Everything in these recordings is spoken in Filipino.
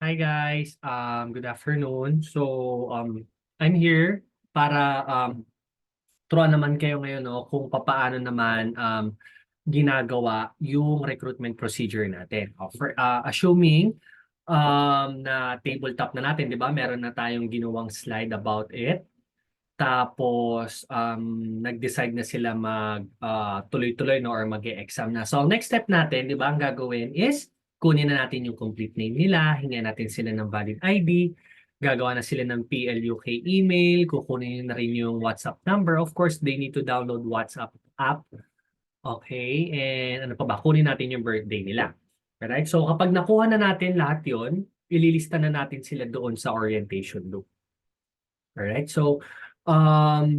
Hi guys, good afternoon. I'm here para turuan naman kayo ngayon no, kung papaano naman ginagawa yung recruitment procedure natin. Assuming na tabletop na natin, di ba? Meron na tayong ginawang slide about it. Tapos nag-decide na sila tuloy-tuloy no, or mag-exam na. So next step natin, di ba, ang gagawin is kunin na natin yung complete name nila, hingyan natin sila ng valid ID, gagawa na sila ng PLUK email, kukunin na rin yung WhatsApp number. Of course, they need to download WhatsApp app. Okay, and ano pa ba? Kunin natin yung birthday nila. Alright, so kapag nakuha na natin lahat yon, ililista na natin sila doon sa orientation loop. Alright, so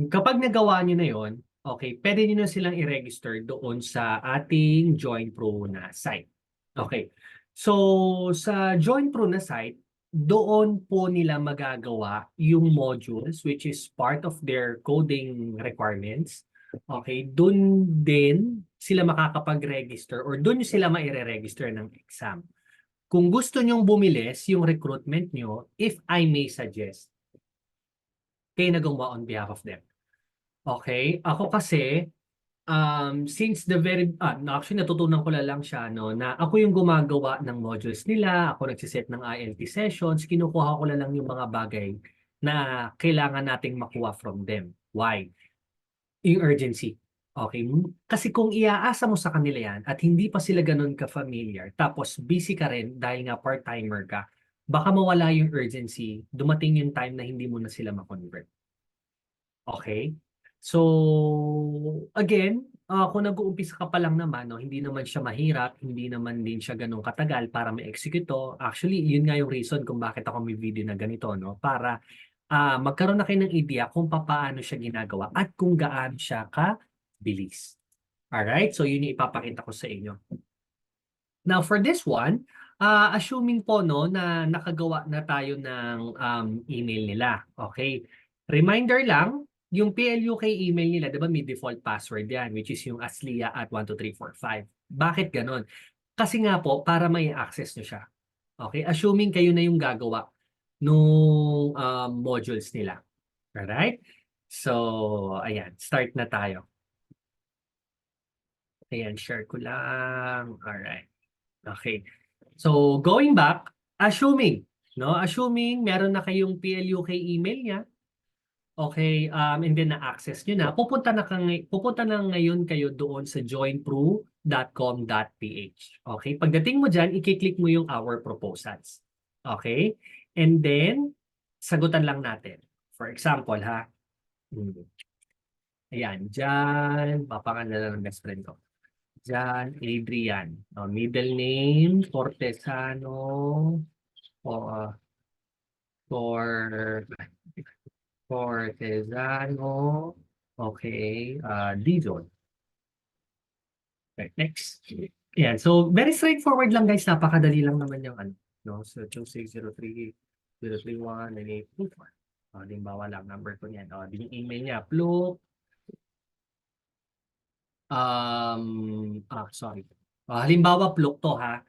kapag nagawa nyo na yon, okay, pwede nyo na silang i-register doon sa ating JoinPro na site. Okay, so sa JoinPro na site, doon po nila magagawa yung modules which is part of their coding requirements. Okay, doon din sila makakapag-register or doon sila maire-register ng exam. Kung gusto nyong bumilis yung recruitment nyo, if I may suggest, kayo na gumawa on behalf of them. Okay? Ako kasi, since the very, actually natutunan ko lang siya, no, na ako yung gumagawa ng modules nila, ako nagsiset ng ILT sessions, kinukuha ko lang yung mga bagay na kailangan nating makuha from them. Why? Yung urgency. Okay? Kasi kung iaasa mo sa kanila yan at hindi pa sila ganun ka-familiar, tapos busy ka rin dahil nga part-timer ka, baka mawala yung urgency, dumating yung time na hindi mo na sila ma-convert. Okay? So, again, kung nag-uumpisa ka pa lang naman, no, hindi naman siya mahirap, hindi naman din siya ganun katagal para ma-execute to. Actually, yun nga yung reason kung bakit ako may video na ganito, no? Para magkaroon na kayo ng idea kung paano siya ginagawa at kung gaano siya kabilis. Alright? So, yun yung ipapakita ko sa inyo. Now, for this one, assuming po no, na nakagawa na tayo ng email nila. Okay? Reminder lang, yung PLUK email nila, di ba may default password yan, which is yung aslia@12345. Bakit ganon? Kasi nga po, para may access nyo siya. Okay? Assuming kayo na yung gagawa nung modules nila. Alright? So, ayan. Start na tayo. Ayan, share ko lang. Alright. Okay. So, going back, assuming, no? Assuming meron na kayong PLUK email niya, okay, and then na-access nyo na, pupunta na ngayon kayo doon sa joinpro.com.ph. Okay? Pagdating mo dyan, i-click mo yung our proposals. Okay? And then, sagutan lang natin. For example, ha? Ayan, dyan, papangalan ng best friend ko. Jan Adrian. Middle name, Cortesano, uh, for Cortesano, okay, Dizon. Okay, next. Yan, so very straightforward lang guys, napakadali lang naman yung ano, no? So 2603-031-9824. Halimbawa lang, number ko niyan. Yung email niya, Pluk, sorry. Halimbawa, Pluk to ha.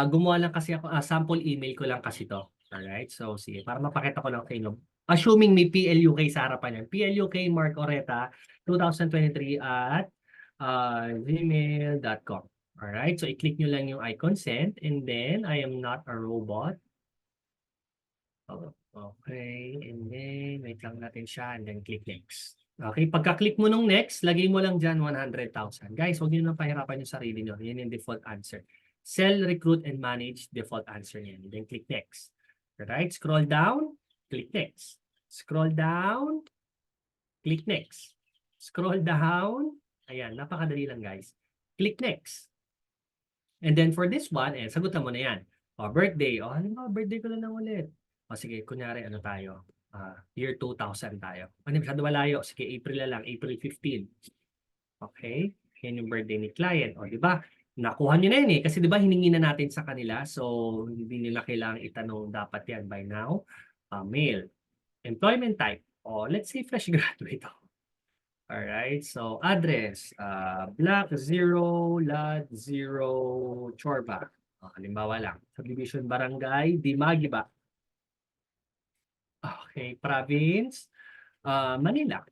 Gumawa lang kasi ako, sample email ko lang kasi to. Alright, so sige, para mapakita ko lang kay inyo. Assuming may PLUK sa harapan yan. PLUK Mark Oreta 2023 at gmail.com. Alright, so i-click nyo lang yung I consent and then I am not a robot. Okay, and then wait lang natin siya and then click next. Okay, pagka-click mo nung next, lagay mo lang dyan 100,000. Guys, huwag niyo nang pahirapan yung sarili niyo. Yan yung default answer. Sell, recruit, and manage, default answer niyan. Then click next. Alright, scroll down, click next. Scroll down, click next. Scroll down, ayan, napakadali lang guys. Click next. And then for this one, sagutan mo na yan. Birthday. Halimbawa, birthday ko na lang ulit. Sige, kunyari, ano tayo? Year 2000 tayo. Masyado malayo. Sige, April na lang. April 15. Okay? Yan yung birthday ni client. Di ba? Nakuha nyo na yan eh. Kasi di ba, hiningi na natin sa kanila. So, hindi nila kailangang itanong dapat yan by now. Male. Employment type. Let's say fresh graduate. Alright, so address, Black 0, Lot 0, Chorba. Halimbawa lang, subdivision barangay, Dimagiba. Okay, province, Manila.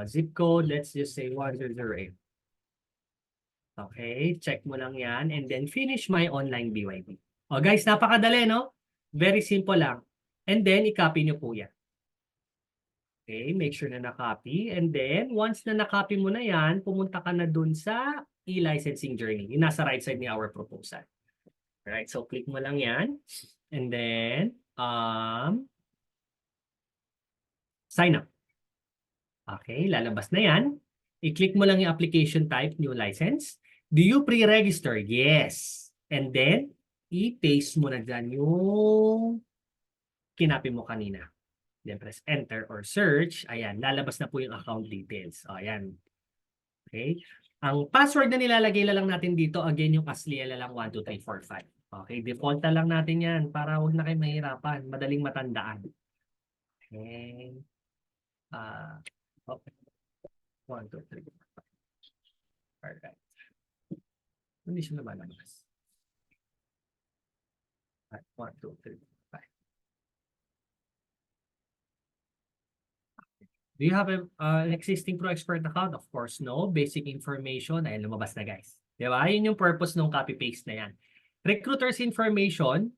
Zip code, let's just say 1008. Okay, check mo lang yan and then finish my online BYB. Guys, napakadali, no? Very simple lang. And then, i-copy nyo po yan. Okay, make sure na na-copy. And then, once na na-copy mo na yan, pumunta ka na dun sa e-licensing journey. Yung nasa right side ni our proposal. Alright, so click mo lang yan. And then, sign up. Okay, lalabas na yan. I-click mo lang yung application type, new license. Do you pre-register? Yes. And then, i-paste mo na dyan yung kinapi mo kanina. Then press enter or search. Ayan, lalabas na po yung account details. Ayan. Okay. Ang password na nilalagay lang natin dito, again, yung Asliela lang 12345. Okay, default na lang natin yan para huwag na kayo mahirapan. Madaling matandaan. Okay. Okay. 1, 2, 3, 4, 5. Alright. Hindi siya nabalabas. 1, 2, 3, 4, 5. Do you have an existing ProExpert account? Of course, no. Basic information. Ay, lumabas na, guys. Di ba? Yun yung purpose ng copy-paste na yan. Recruiter's information.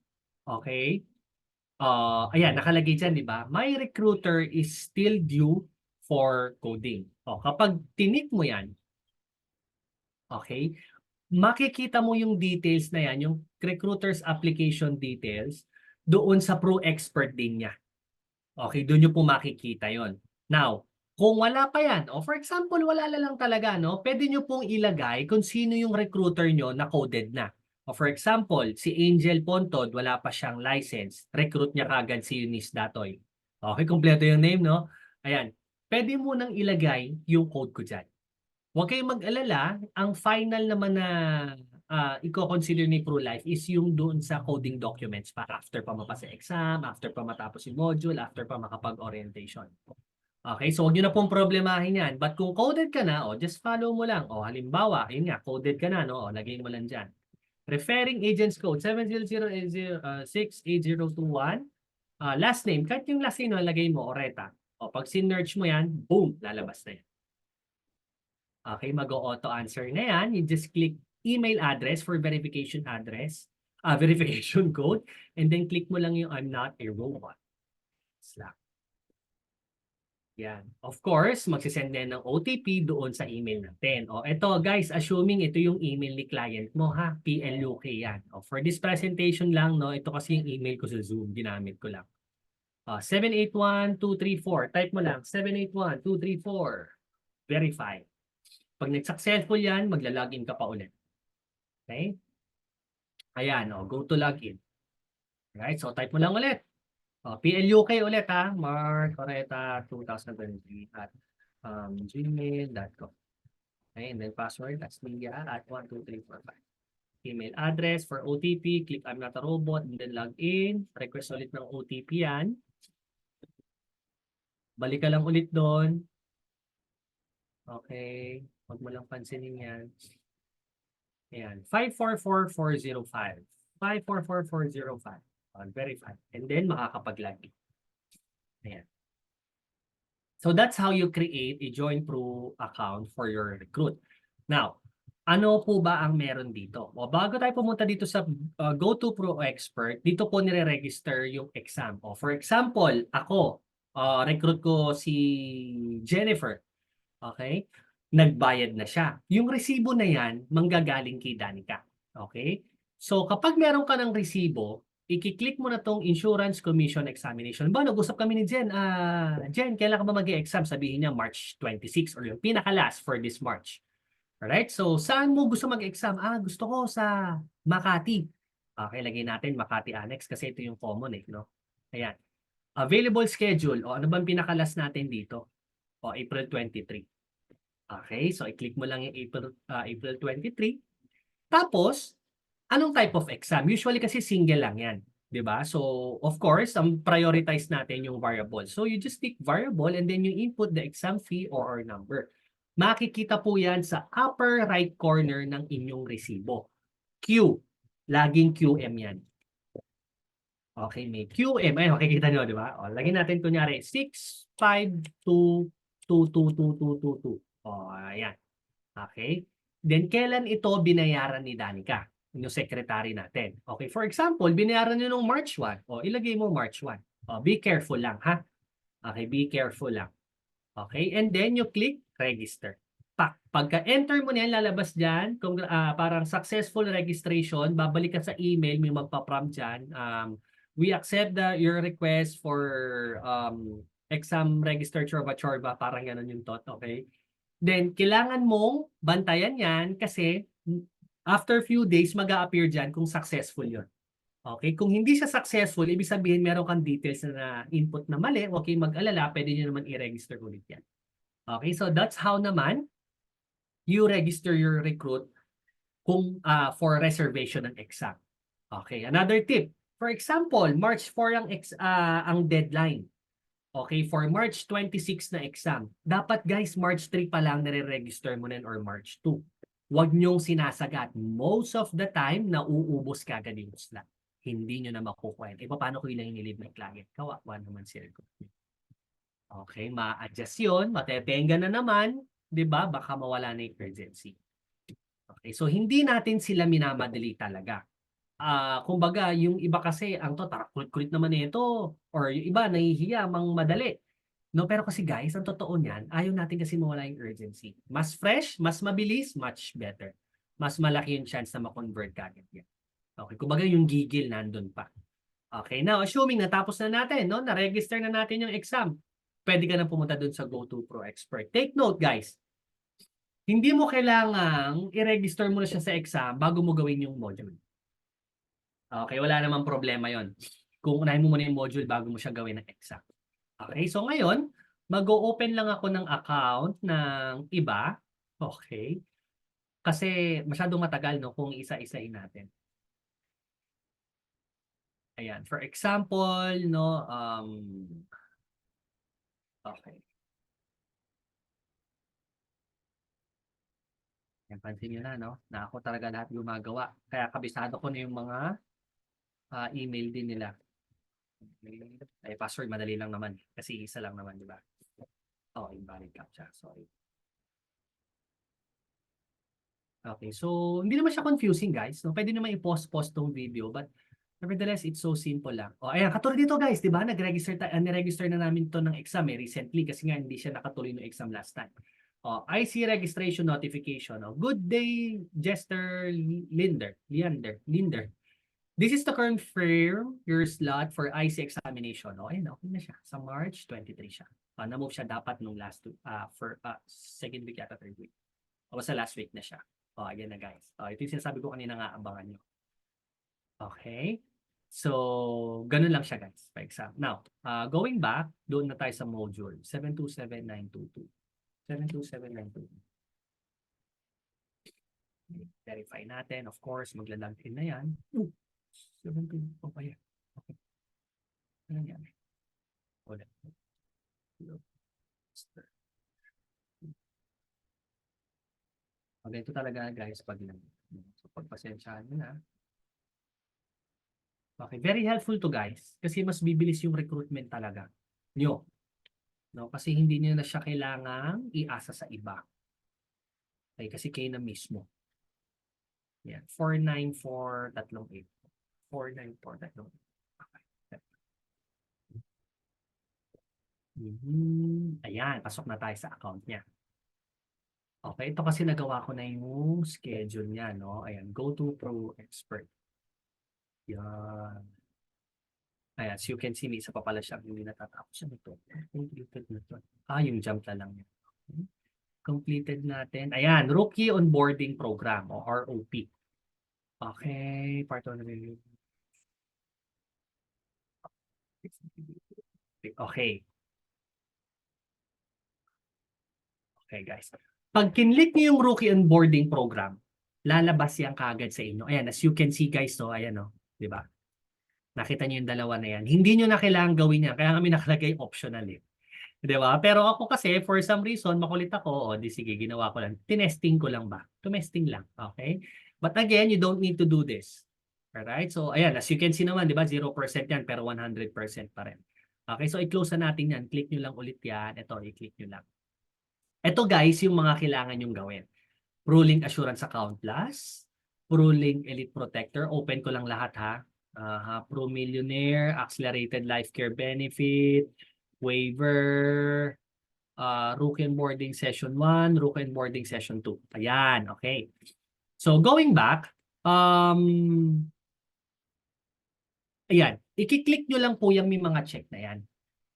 Okay. Ayan, nakalagay dyan, di ba? My recruiter is still due for coding. Kapag tinik mo yan, okay, makikita mo yung details na yan, yung recruiter's application details, doon sa ProExpert din niya. Okay, doon nyo po makikita yon. Now, kung wala pa yan, for example, wala na lang talaga, no? Pwede nyo pong ilagay kung sino yung recruiter nyo na coded na. For example, si Angel Pontod, wala pa siyang license. Recruit niya kagad si Eunice Datoy. Okay, kompleto yung name, no? Ayan. Pwede mo nang ilagay yung code ko dyan. Huwag kayong mag-alala. Ang final naman na i-consider ni ProLife is yung doon sa coding documents pa after pa mapasa exam, after pa matapos yung module, after pa makapag-orientation. Okay, so huwag nyo na pong problemahin yan. But kung coded ka na, just follow mo lang. Halimbawa, yun nga, coded ka na, no? Lagay mo lang dyan. Referring agents code 700868021. Last name, kahit yung last name, lagay mo, Oreta. Pag sinerch mo yan, boom, lalabas na yan. Okay, mag-auto answer na yan. You just click email address for verification address, verification code, and then click mo lang yung I'm not a robot. Slack. Yan. Of course, magsisend din ng OTP doon sa email natin. Ito guys, assuming ito yung email ni client mo ha, PLUK yan. For this presentation lang, no, ito kasi yung email ko sa Zoom, ginamit ko lang. 781234, type mo lang, 781234, verify. Pag nag-successful yan, magla-login ka pa ulit. Okay? Ayan, go to login. Right? So type mo lang ulit. PLUK ulit ha, Mark Oreta 2023 at gmail.com. Okay, and then password, that's media at 12345. Email address for OTP, click I'm not a robot, and then log in. Request ulit ng OTP yan. Balik ka lang ulit doon. Okay, huwag mo lang pansinin yan. Ayan, 544405. 544405. Verify. And then makakapag-login. Ayan. So that's how you create a Join Pro account for your recruit. Now, ano po ba ang meron dito? Bago tayo pumunta dito sa GoTo Pro Expert, dito po nire-register yung exam. For example, ako, recruit ko si Jennifer. Okay? Nagbayad na siya. Yung resibo na yan, manggagaling kay Danica. Okay? So kapag meron ka ng resibo, i-click mo na tong Insurance Commission Examination. Nag-usap kami ni Jen. Jen, kailan ka ba mag-e-exam? Sabihin niya March 26 or yung pinaka-last for this March. Alright? So saan mo gusto mag-exam? Gusto ko sa Makati. Okay, lagay natin Makati Annex kasi ito yung common no? Ayan. Available schedule. Ano bang pinaka-last natin dito? April 23. Okay, so i-click mo lang yung April 23. Tapos, anong type of exam? Usually kasi single lang yan. Diba? So, of course, prioritize natin yung variable. So, you just click variable and then you input the exam fee or number. Makikita po yan sa upper right corner ng inyong resibo. Q. Laging QM yan. Okay, may QM. Ay, makikita nyo, di ba? O, lagyan natin kunyari 652222222. O, ayan. Okay? Then, kailan ito binayaran ni Danica? Yung secretary natin. Okay, for example, binayaran nyo nung March 1. O, ilagay mo March 1. O, be careful lang, ha? Okay, be careful lang. Okay, and then you click register. Pagka-enter mo niyan, lalabas dyan, kung parang successful registration, babalik ka sa email, may magpa-prompt dyan. We accept your request for exam register chorba-chorba, parang gano'n yung thought, okay? Then, kailangan mong bantayan yan kasi after few days, mag-a-appear dyan kung successful yon. Okay, kung hindi siya successful, ibig sabihin meron kang details na input na mali, okay, mag-alala, pwede nyo naman i-register ulit yan. Okay, so that's how naman you register your recruit kung for reservation ng exam. Okay, another tip. For example, March 4 ang deadline. Okay, for March 26 na exam. Dapat guys, March 3 pa lang nare-register mo na or March 2. Huwag niyong sinasagat. Most of the time, nauubos ka agad yung slot. Hindi nyo na makukuha. E paano ko ilang inilib ng client? Kawawa naman si recruitment. Okay, ma-adjust yun. Matetenga na naman. 'Di ba? Baka mawala na yung urgency. Okay, so hindi natin sila minamadali talaga. Kumbaga, yung iba kasi, ang kulit-kulit naman nito. Or yung iba, nahihiya, mang madali. No, pero kasi guys, ang totoo niyan, ayaw natin kasi mawala yung urgency. Mas fresh, mas mabilis, much better. Mas malaki yung chance na ma-convert ka agad yan. Okay, kumbaga yung gigil nandun pa. Okay, now assuming natapos na natin, no, na-register na natin yung exam, pwede ka na pumunta dun sa GoToPro Expert. Take note guys, hindi mo kailangang i-register mo na siya sa exam bago mo gawin yung module. Okay, wala namang problema yon. Kung unahin mo muna yung module bago mo siya gawin ng exam. Okay, so ngayon, mag-o-open lang ako ng account ng iba. Okay. Kasi masyadong matagal, no, kung isa-isain natin. Ayan, for example, no, okay. Yan, pansin nyo na, no, na ako talaga lahat gumagawa. Kaya kabisado ko na yung mga email din nila. Ay, password, madali lang naman. Kasi isa lang naman, di ba? Oh, invalid captcha. Sorry. Okay, so hindi naman siya confusing, guys. No? Pwede naman i-pause tong video, but nevertheless, it's so simple lang. Oh, ayan, katulad dito, guys, di ba? Nag-register na namin to ng exam recently kasi nga hindi siya nakatuloy ng exam last time. Oh, IC registration notification. Oh, good day, Jester Linder. This is to confirm your slot for IC examination. Oh, ayun, okay na siya. Sa March 23 siya. Na-move siya dapat nung for second week yata, third week. O sa last week na siya. O, ayan na guys. O, ito yung sinasabi ko kanina nga, abangan nyo. Okay. So, ganun lang siya guys. For example. Now, going back, doon na tayo sa module. 727922. 727922. Verify natin. Of course, magla-login na yan. 72. Oh, ayan. Okay. Ano yan? Ulit. Okay, ito talaga guys pag so, pagpasensyahan nyo na. Okay, very helpful to guys kasi mas bibilis yung recruitment talaga nyo. No? Kasi hindi nyo na siya kailangang iasa sa iba. Okay, kasi kayo na mismo. Yan, 49438. 49438. Okay. Ayan, pasok na tayo sa account niya. Okay, ito kasi nagawa ko na yung schedule niya, no? Ayan, GoToPro Expert. Yan. Ayan, so you can see, may isa pa pala siya, hindi natatapos siya nito. Completed na to. Yung jump na lang yan. Okay. Completed natin. Ayan, Rookie Onboarding Program o ROP. Okay, part 1 review. Okay. Okay, guys. Pag kinlik niyo yung Rookie Onboarding Program, lalabas yan kaagad sa inyo. Ayan, as you can see guys, no, ayan, no, di ba? Nakita niyo yung dalawa na yan. Hindi niyo na kailangan gawin yan. Kaya kami nakalagay optional eh. Di ba? Pero ako kasi, for some reason, makulit ako. O, di sige, ginawa ko lang. Tinesting ko lang ba? Tumesting lang. Okay? But again, you don't need to do this. Alright, so ayan, as you can see naman, di ba, 0% yan, pero 100% pa rin. Okay, so i-close na natin yan. Click nyo lang ulit yan. Ito, i-click nyo lang. Ito guys, yung mga kailangan nyong gawin. Ruling Assurance Account Plus, Ruling Elite Protector, open ko lang lahat ha. Pro Millionaire, Accelerated Life Care Benefit, Waiver, Rookie and Boarding Session 1, Rookie and Boarding Session 2. Ayan, okay. So going back, ayan, i-click nyo lang po yung may mga check na yan.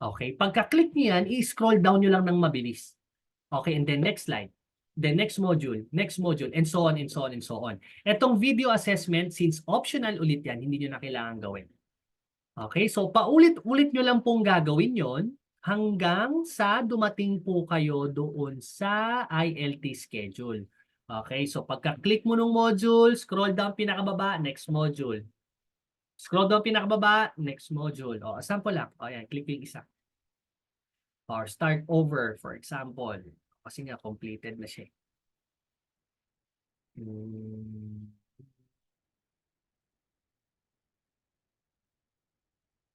Okay, pagka-click nyo yan, i-scroll down nyo lang ng mabilis. Okay, and then next slide. The next module, and so on, and so on, and so on. Etong video assessment, since optional ulit yan, hindi nyo na kailangan gawin. Okay, so paulit-ulit nyo lang pong gagawin yon hanggang sa dumating po kayo doon sa ILT schedule. Okay, so pagka-click mo ng module, scroll down pinakababa, next module. Scroll down pinakababa, next module. O, sample lang. O, ayan, click yung isa. Or start over, for example. Kasi nga, completed na siya.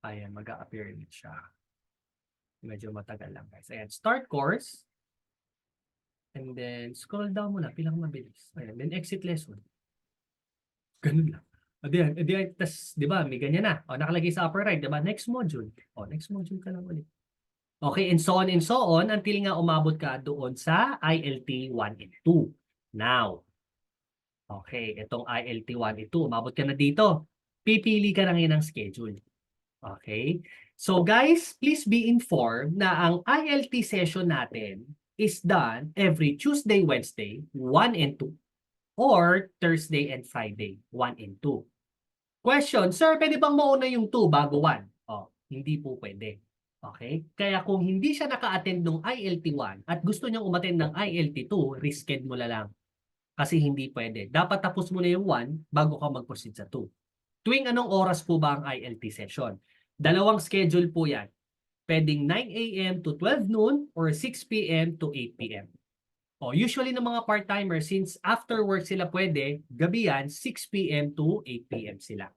Ayan, mag-a-appear na siya. Medyo matagal lang, guys. Ayan, start course. And then, scroll down muna, pilang mabilis. Ayan, then exit lesson. Ganun lang. Tas, di ba, may ganyan na. O, nakalagay sa upper right, di ba? Next module. O, next module ka lang ulit. Okay, and so on until nga umabot ka doon sa ILT 1 and 2. Now, okay, itong ILT 1 and 2, umabot ka na dito. Pipili ka na ngayon ng schedule. Okay? So guys, please be informed na ang ILT session natin is done every Tuesday, Wednesday, 1 and 2. Or Thursday and Friday, 1 and 2. Question, sir, pwede bang mauna yung 2 bago 1? Oh, hindi po pwede. Okay? Kaya kung hindi siya naka-attend ng ILT1 at gusto niyang umattend ng ILT2, reschedule mo na lang. Kasi hindi pwede. Dapat tapos mo na yung 1 bago ka mag-proceed sa 2. Tuwing anong oras po ba ang ILT session? Dalawang schedule po yan. Pwedeng 9 a.m. to 12 noon or 6 p.m. to 8 p.m. O, usually ng mga part-timer, since after work sila pwede, gabi yan, 6 p.m. to 8 p.m. sila.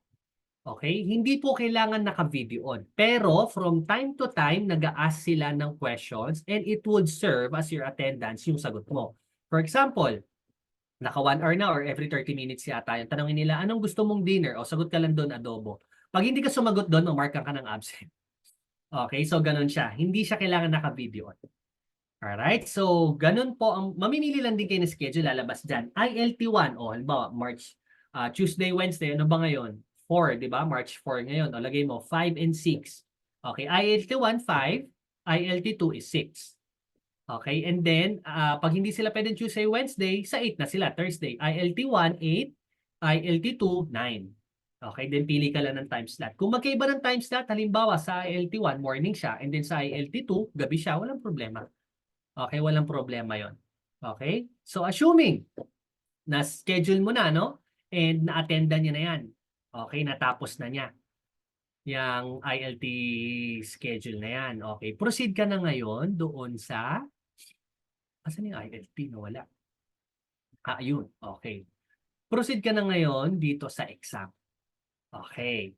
Okay? Hindi po kailangan naka-video on. Pero from time to time, nag-a-ask sila ng questions and it would serve as your attendance yung sagot mo. For example, naka 1 hour na or every 30 minutes yata yung tanongin nila, anong gusto mong dinner? O sagot ka lang doon, adobo. Pag hindi ka sumagot doon, mark ka ng absent. Okay? So, ganun siya. Hindi siya kailangan naka-video on. Alright? So, ganun po. Mamimili lang din kayo ng schedule, lalabas dyan. ILT1, o halimbawa, March, Tuesday, Wednesday, ano ba ngayon? 4, di ba? March 4 ngayon. O, lagay mo, 5 and 6. Okay, ILT1, 5. ILT2 is 6. Okay, and then, pag hindi sila pwedeng Tuesday, Wednesday, sa 8 na sila, Thursday. ILT1, 8. ILT2, 9. Okay, then pili ka lang ng time slot. Kung magkaiba ng time slot, halimbawa sa ILT1, morning siya, and then sa ILT2, gabi siya, walang problema. Okay, walang problema yon. Okay? So, assuming na schedule mo na, no? And na-attendan niya na yan. Okay, natapos na niya yung ILT schedule na yan. Okay, proceed ka na ngayon doon sa asan yung ILT? Nawala. Yun. Okay. Proceed ka na ngayon dito sa exam. Okay.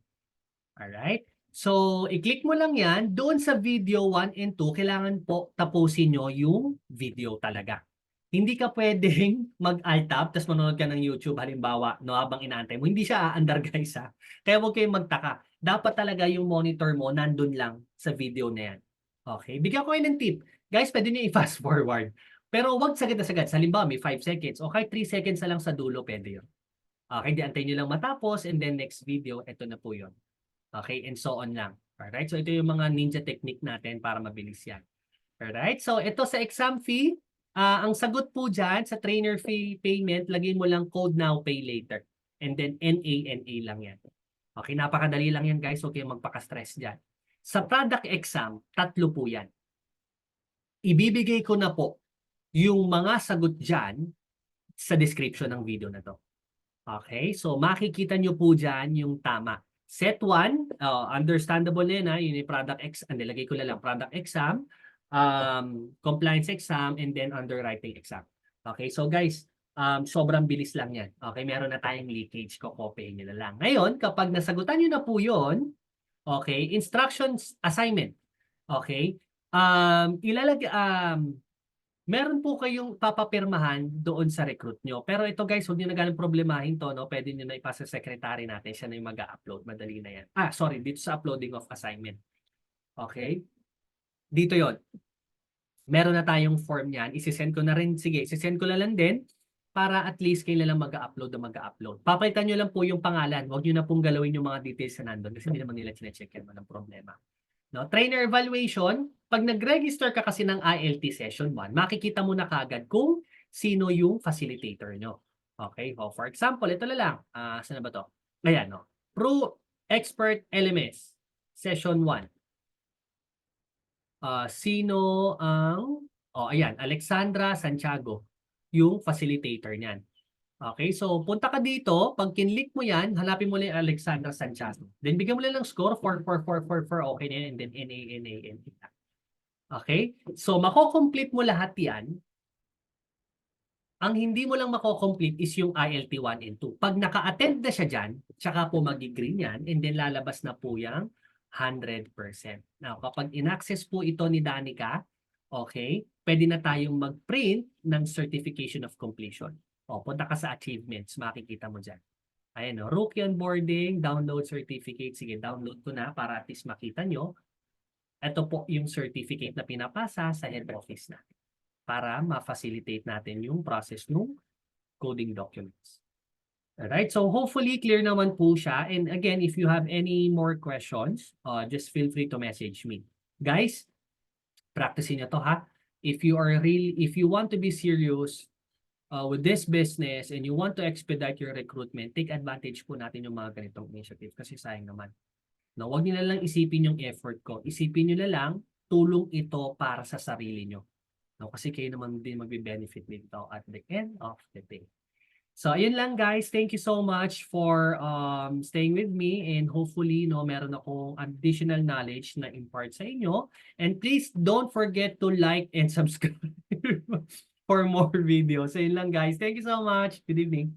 Alright? So, i-click mo lang yan. Doon sa video 1 and 2, kailangan po tapusin nyo yung video talaga. Hindi ka pwedeng mag-alt-tab tapos manonood ka ng YouTube halimbawa no, habang inaantay mo. Hindi siya aandar guys ha. Kaya huwag kayong magtaka. Dapat talaga yung monitor mo nandun lang sa video na yan. Okay? Bigyan ko kayo ng tip. Guys, pwede nyo i-fast forward. Pero huwag sagad na sagad. Halimbawa may 5 seconds o kahit 3 seconds na lang sa dulo pwede yun. Okay? Di antayin nyo lang matapos and then next video, ito na po yun. Okay, and so on lang. Alright, so ito yung mga ninja technique natin para mabilis yan. Alright, so ito sa exam fee, ang sagot po dyan sa trainer fee payment, lagay mo lang code now, pay later. And then NA lang yan. Okay, napakadali lang yan guys, huwag kayong magpaka-stress dyan. Sa product exam, 3 po yan. Ibibigay ko na po yung mga sagot dyan sa description ng video na to. Okay, so makikita nyo po dyan yung tama. Set 1, understandable na yun, yun yung product exam, nilagay ko na lang product exam, compliance exam, and then underwriting exam. Okay, so guys, sobrang bilis lang yan. Okay, meron na tayong leakage, kokopyahin nyo na lang. Ngayon, kapag nasagutan nyo na po yun, okay, instructions assignment. Okay, meron po kayong papapirmahan doon sa recruit nyo. Pero ito guys, huwag nyo na ganun problemahin to, no? Pwede nyo na ipasa sa secretary natin, siya na yung mag-upload. Madali na yan. Sorry, dito sa uploading of assignment. Okay? Dito yon. Meron na tayong form yan. Isisend ko na rin. Sige, isisend ko na lang din para at least kayo lang mag-upload na mag-upload. Papalitan nyo lang po yung pangalan. Huwag nyo na pong galawin yung mga details na nandun kasi hindi naman nila chinecheck yan. Walang problema. No? Trainer evaluation, pag nag-register ka kasi ng ILT session 1, makikita mo na kagad kung sino yung facilitator nyo. Okay? For example, ito na lang. Saan na ba to? Ayan, no? Pro Expert LMS, session 1. Sino ang... ayan, Alexandra Santiago, yung facilitator niyan. Okay, so punta ka dito, pag kinlik mo yan, hanapin mo lang yung Alexandra Santiago. Then bigyan mo lang ng score, 44444, okay na yan, and then NANAN. Okay, so mako-complete mo lahat yan. Ang hindi mo lang mako-complete is yung ILT 1 and 2. Pag naka-attend na siya dyan, tsaka po mag-green yan, and then lalabas na po yung 100%. Now, kapag in-access po ito ni Danica, okay, pwede na tayong mag-print ng certification of completion. Punta ka sa achievements, makikita mo dyan. Ayan, rookie onboarding, download certificate. Sige, download ko na para at least makita nyo. Ito po yung certificate na pinapasa sa head office natin para ma-facilitate natin yung process ng coding documents. Alright, so hopefully clear naman po siya. And again, if you have any more questions, just feel free to message me. Guys, practicein nyo to ha. If you want to be serious with this business and you want to expedite your recruitment, take advantage po natin yung mga ganitong initiative kasi sayang naman. No, huwag nyo na lang isipin yung effort ko. Isipin nyo na lang, tulong ito para sa sarili nyo. No, kasi kayo naman din magbe-benefit nito at the end of the day. So, ayun lang guys. Thank you so much for staying with me and hopefully, no, meron akong additional knowledge na impart sa inyo. And please don't forget to like and subscribe for more videos. So, yun lang guys. Thank you so much. Good evening.